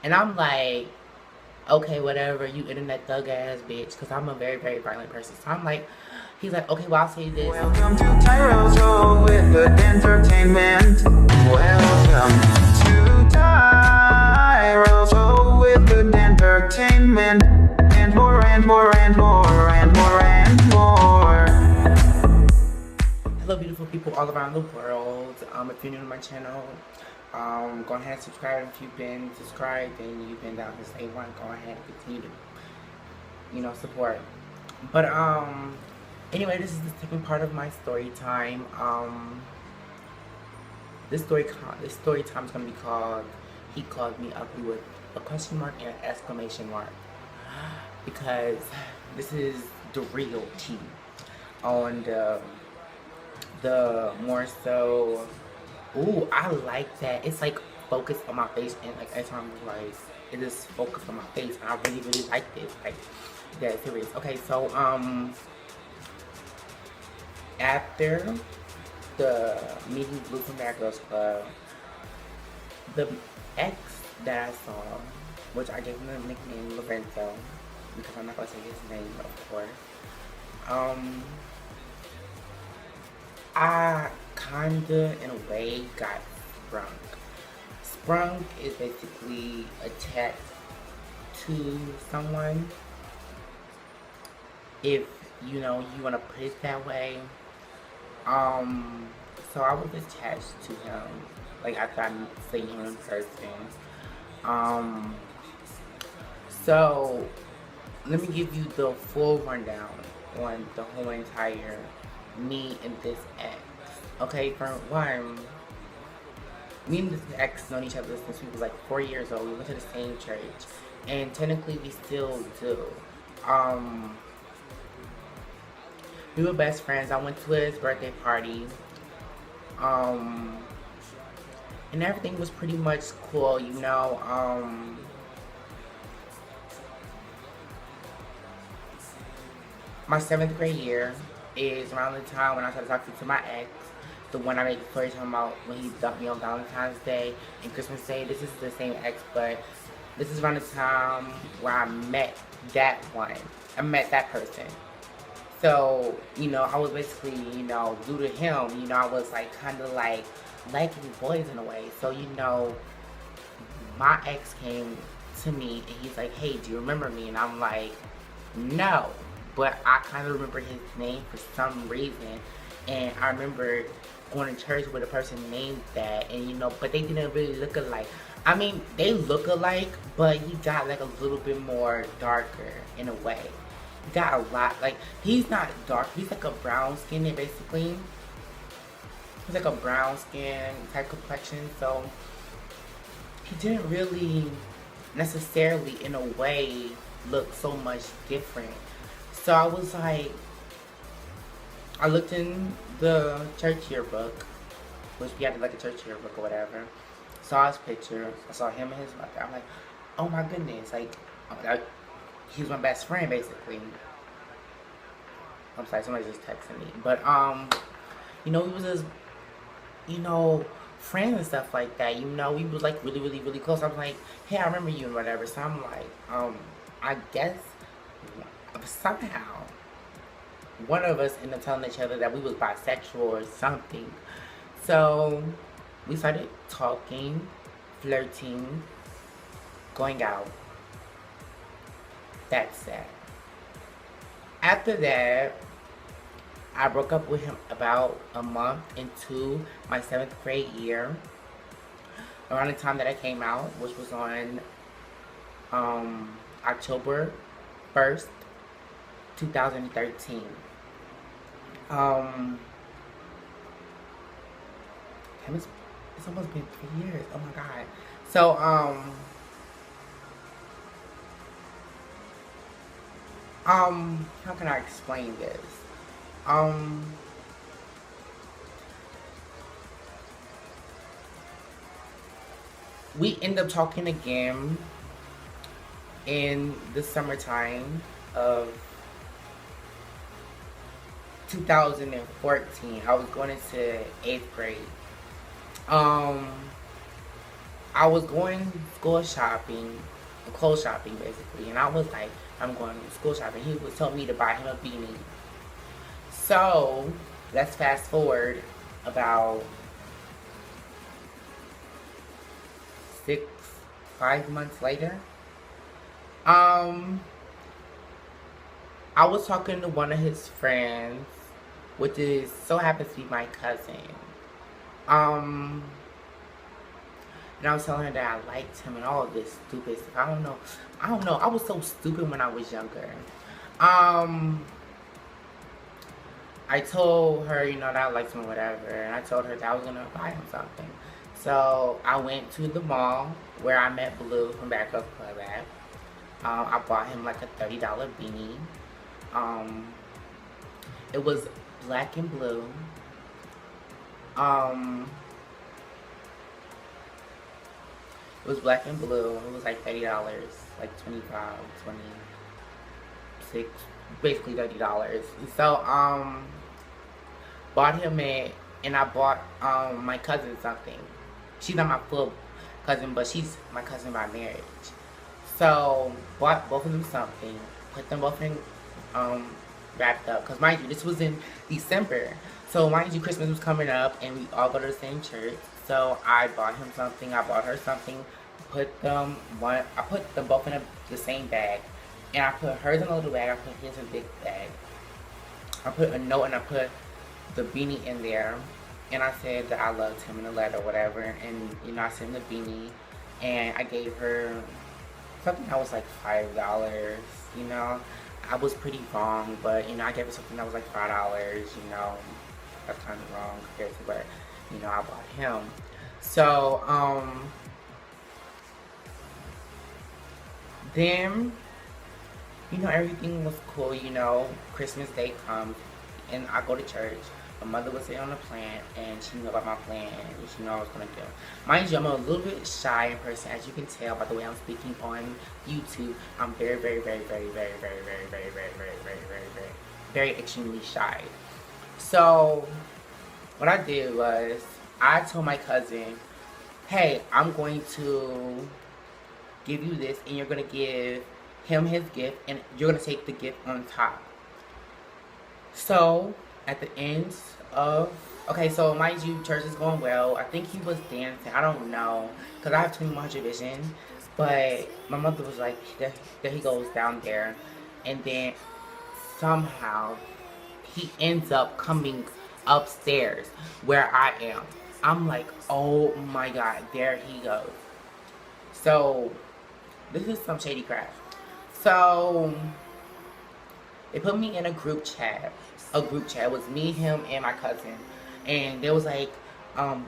And I'm like, okay, whatever, you internet thug ass bitch, because I'm a very, very violent person. So I'm like, he's like, okay, well, I'll say this. Welcome to Tyro's Hole with good entertainment. Welcome to Tyro's Hole with good entertainment. And more and more and more and more and more. Hello, beautiful people all around the world. If you're new to my channel, go ahead and subscribe. If you've been subscribed and you've been down since day one, go ahead and continue to, support. But anyway, this is the second part of my story time. This story time is gonna be called "He Called Me Ugly" with a question mark and an exclamation mark, because this is the real tea on the more so. Ooh, I like that. It's like focused on my face, and like every time like it is focused on my face, and I really really like this. Like, yeah, serious. Okay, so after the meeting Blue from Bad Girls Club, the ex that I saw, which I gave him the nickname Lorenzo, because I'm not gonna say his name, of course. I kinda, in a way, got sprung. Sprung is basically attached to someone, if you wanna put it that way. So I was attached to him, like after I seen him in person. So let me give you the full rundown on the whole entire me and this ex. Okay, for one, me and this ex known each other since we was like 4 years old. We went to the same church, and technically we still do. We were best friends. I went to his birthday party, and everything was pretty much cool, My 7th grade year is around the time when I started talking to my ex, the one I made the story talking about when he dumped me on Valentine's Day and Christmas Day. This is the same ex, but this is around the time where I met that one. I met that person. So, I was basically, due to him, I was like kind of like liking boys in a way. So, my ex came to me and he's like, hey, do you remember me? And I'm like, no. But I kind of remember his name for some reason. And I remember going to church with a person named that. And, but they didn't really look alike. I mean, they look alike, but he got like a little bit more darker in a way. He got a lot, like, he's not dark. He's like a brown skin, basically. He's like a brown skin type complexion. So he didn't really necessarily, in a way, look so much different. So I was like, I looked in the church yearbook, which we had like a church yearbook or whatever. Saw his picture. I saw him and his mother. I'm like, oh my goodness, like he's my best friend basically. I'm sorry, somebody just texted me. But he was just, friends and stuff like that. We was like really, really, really close. I was like, hey, I remember you and whatever. So I'm like, I guess somehow one of us ended up telling each other that we was bisexual or something. So we started talking, flirting, going out. That's that. After that, I broke up with him about a month into my 7th grade year. Around the time that I came out, which was on October 1st, 2013. It's almost been 3 years. Oh my god. So how can I explain this? We end up talking again in the summertime of 2014. I was going into 8th grade. I was going school shopping, clothes shopping basically, and I was like, I'm going school shopping. He was telling me to buy him a beanie. So let's fast forward about 5 months later. I was talking to one of his friends, which is so happens to be my cousin. Um, and I was telling her that I liked him and all of this stupid stuff. I don't know. I was so stupid when I was younger. I told her, that I liked him or whatever, and I told her that I was gonna buy him something. So I went to the mall where I met Blue from Backup Club at. I bought him like a $30 beanie. It was black and blue. It was black and blue. It was like $30, like 25, 26, basically $30. So, bought him it, and I bought, my cousin something. She's not my full cousin, but she's my cousin by marriage. So, bought both of them something, put them both in, wrapped up. Because mind you, this was in December. So, mind you, Christmas was coming up, and we all go to the same church. So, I bought him something, I bought her something, I put them both in the same bag. And I put hers in a little bag, I put his in a big bag. I put a note and I put the beanie in there. And I said that I loved him in a letter or whatever. And, I sent him the beanie. And I gave her something that was like $5, I was pretty wrong, but, I gave her something that was like $5, That's kind of wrong compared to what, I bought him. So, then, everything was cool, Christmas Day comes, and I go to church. My mother was sitting on the plant, and she knew about my plan, and she knew what I was going to do. Mind you, I'm a little bit shy in person, as you can tell by the way I'm speaking on YouTube. I'm very, very, very, very, very, very, very, very, very, very, very, very, very, very extremely shy. So, what I did was, I told my cousin, hey, I'm going to give you this, and you're going to give him his gift, and you're going to take the gift on top. So, at the end of, okay, so mind you, church is going well. I think he was dancing. I don't know, because I have 2100 vision. But my mother was like, there he goes down there. And then somehow he ends up coming upstairs where I am. I'm like, oh my God, there he goes. So, this is some shady crap. So, they put me in a group chat. It was me, him, and my cousin. And there was like,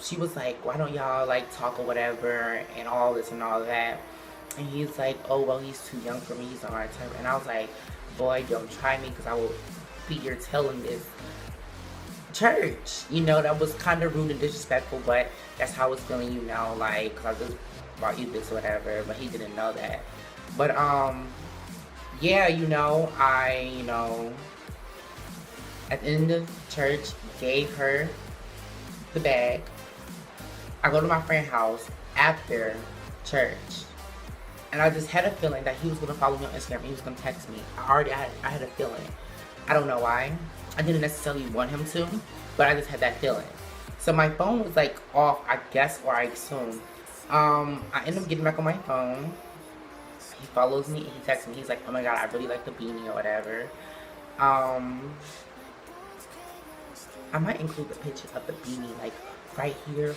she was like, why don't y'all like talk or whatever, and all this and all that. And he's like, oh, well, he's too young for me, he's not my type. And I was like, boy, don't try me, because I will be here telling this church. That was kind of rude and disrespectful, but that's how I was feeling, like, because I just bought you this or whatever, but he didn't know that. But, yeah, I, at the end of church, gave her the bag. I go to my friend's house after church, and I just had a feeling that he was going to follow me on Instagram and he was going to text me. I had a feeling. I don't know why. I didn't necessarily want him to, but I just had that feeling. So my phone was like off, I guess, or I assume. I ended up getting back on my phone. He follows me and he texts me. He's like, oh my God, I really like the beanie or whatever. I might include the picture of the beanie, like right here,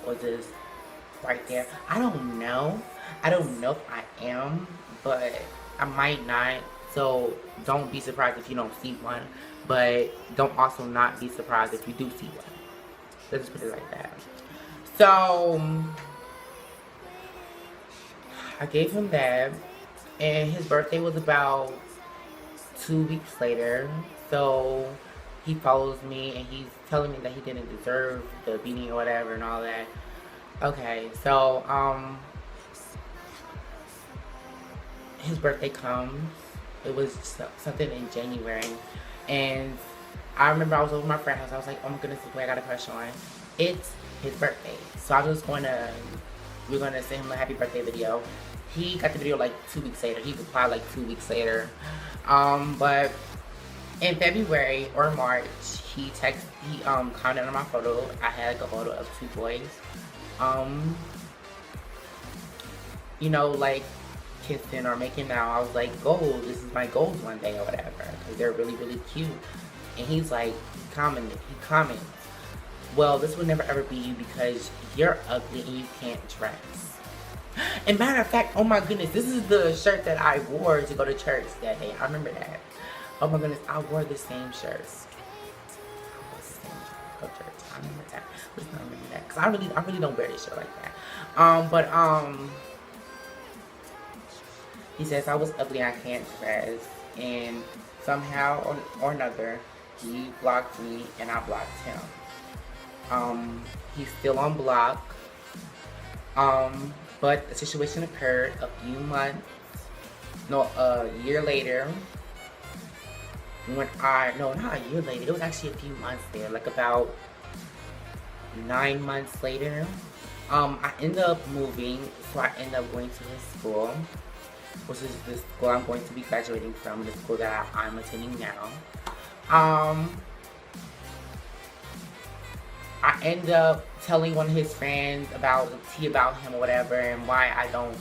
or just right there. I don't know. I don't know if I am, but I might not. So don't be surprised if you don't see one, but don't also not be surprised if you do see one. Let's just put it like that. So I gave him that, and his birthday was about 2 weeks later. So he follows me and he's telling me that he didn't deserve the beanie or whatever and all that. Okay, so his birthday comes. It was something in January, and I remember I was over my friend's house. I was like, oh my goodness, this boy I got a crush on. It's his birthday, so I was going to we're gonna send him a happy birthday video. He got the video like 2 weeks later. He replied like 2 weeks later. But in February or March, he commented on my photo. I had like a photo of 2 boys. You know, like kissing or making out. I was like, goals, this is my goals one day or whatever, because they're really, really cute. And he's like, he comments, well, this will never ever be you because you're ugly and you can't dress. And matter of fact, oh my goodness, this is the shirt that I wore to go to church that day. I remember that. Oh my goodness, I wore the same shirts. I wore the same shirt to go to church. I remember that. Let's not remember that, because I really don't wear this shirt like that. He says I was ugly, I can't dress, and somehow or another, he blocked me and I blocked him. He's still on block. But the situation occurred a year later. Not a year later. It was actually a few months there, like about 9 months later. I ended up moving, so I ended up going to his school, which is the school I'm going to be graduating from, the school that I'm attending now. I ended up telling one of his friends about him or whatever, and why I don't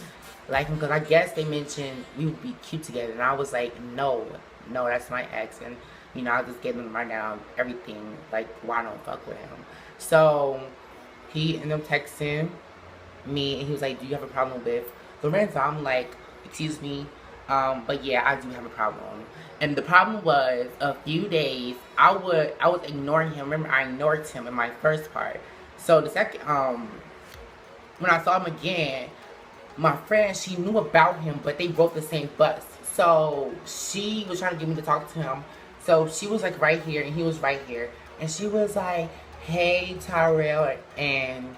like him, because I guess they mentioned we would be cute together, and I was like, no, that's my ex, and you know, I just gave him right now everything, like, why I don't fuck with him. So he ended up texting me, and he was like, do you have a problem with Lorenzo? I'm like, excuse me, but yeah, I do have a problem. And the problem was, a few days, I was ignoring him. Remember, I ignored him in my first part. So the second, when I saw him again, my friend, she knew about him, but they rode the same bus. So she was trying to get me to talk to him. So she was like right here, and he was right here. And she was like, hey, Tyrell. And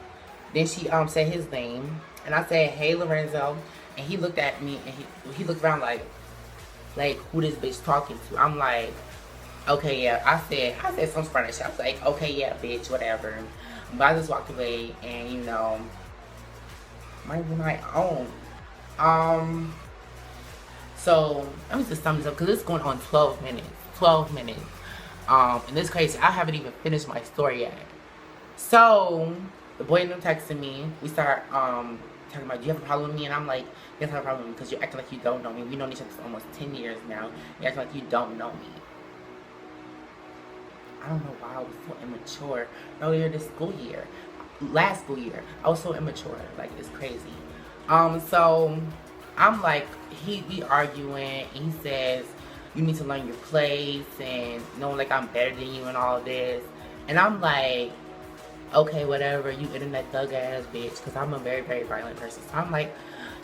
then she said his name. And I said, hey, Lorenzo. And he looked at me, and he looked around like who this bitch talking to? I'm like, okay, yeah. I said some Spanish. I was like, okay, yeah, bitch, whatever. But I just walked away, and you know, might be my own. So let me just sum this up, because it's going on 12 minutes. 12 minutes. And it's crazy. I haven't even finished my story yet. So the boy ended up texting me. We start talking about, do you have a problem with me? And I'm like, yes, I have a problem with me because you're acting like you don't know me. We know each other for almost 10 years now. You're acting like you don't know me. I don't know why I was so immature earlier this school year. Last school year, I was so immature. Like, it's crazy. So I'm like, we arguing, and he says, you need to learn your place, and know, like, I'm better than you and all this. And I'm like, okay, whatever, you internet thug ass bitch, because I'm a very, very violent person. So I'm like,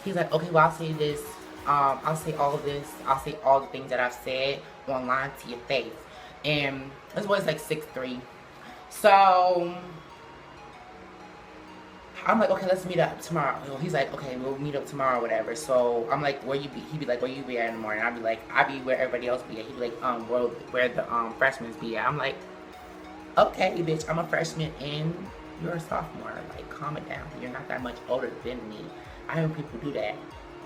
he's like, okay, well, I'll say this, I'll say all of this, I'll say all the things that I've said online to your face. And this boy's like 6'3". So I'm like, okay, let's meet up tomorrow. He's like, okay, we'll meet up tomorrow or whatever. So I'm like, where you be? He'd be like, where you be at in the morning? I'd be like, I be where everybody else be at. He'd be like, where the freshmen be at. I'm like, okay, bitch, I'm a freshman and you're a sophomore. Like, calm it down. You're not that much older than me. I know people do that.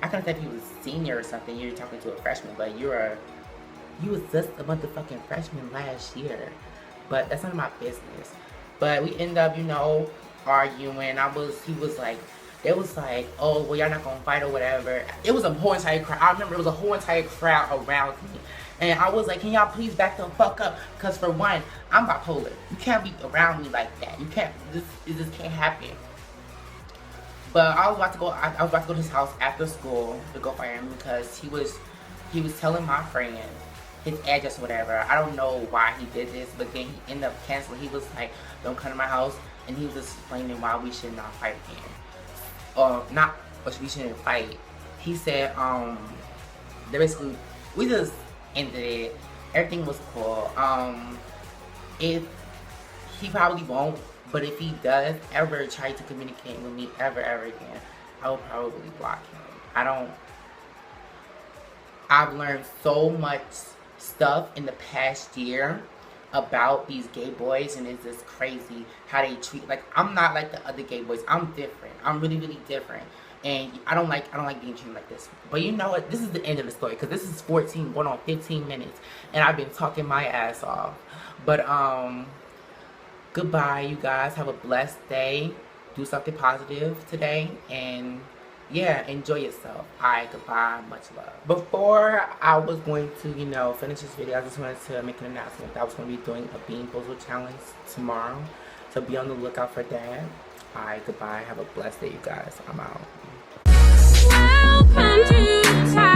I could have said if he was a senior or something, you're talking to a freshman, but you was just a motherfucking freshman last year. But that's none of my business. But we end up, you know, arguing. He was like, it was like, oh, well, y'all not gonna fight or whatever. It was a whole entire crowd. I remember it was a whole entire crowd around me. And I was like, can y'all please back the fuck up? Because for one, I'm bipolar. You can't be around me like that. You can't, it just can't happen. But I was about to go to his house after school to go find him because he was telling my friend his address or whatever. I don't know why he did this, but then he ended up canceling. He was like, don't come to my house. And he was explaining why we should not fight again. We shouldn't fight. He said, basically, we just ended it. Everything was cool. If he probably won't, but if he does ever try to communicate with me ever again, I will probably block him. I've learned so much stuff in the past year about these gay boys, and it's just crazy how they treat. Like, I'm not like the other gay boys. I'm different. I'm really, really different. And I don't like being treated like this. But you know what? This is the end of the story, because this is 14 going on 15 minutes, and I've been talking my ass off. But goodbye, you guys. Have a blessed day. Do something positive today, and yeah, enjoy yourself. Alright, goodbye. Much love. Before I was going to, you know, finish this video, I just wanted to make an announcement that I was going to be doing a bean puzzle challenge tomorrow. So be on the lookout for that. Alright, goodbye. Have a blessed day, you guys. I'm out. Welcome to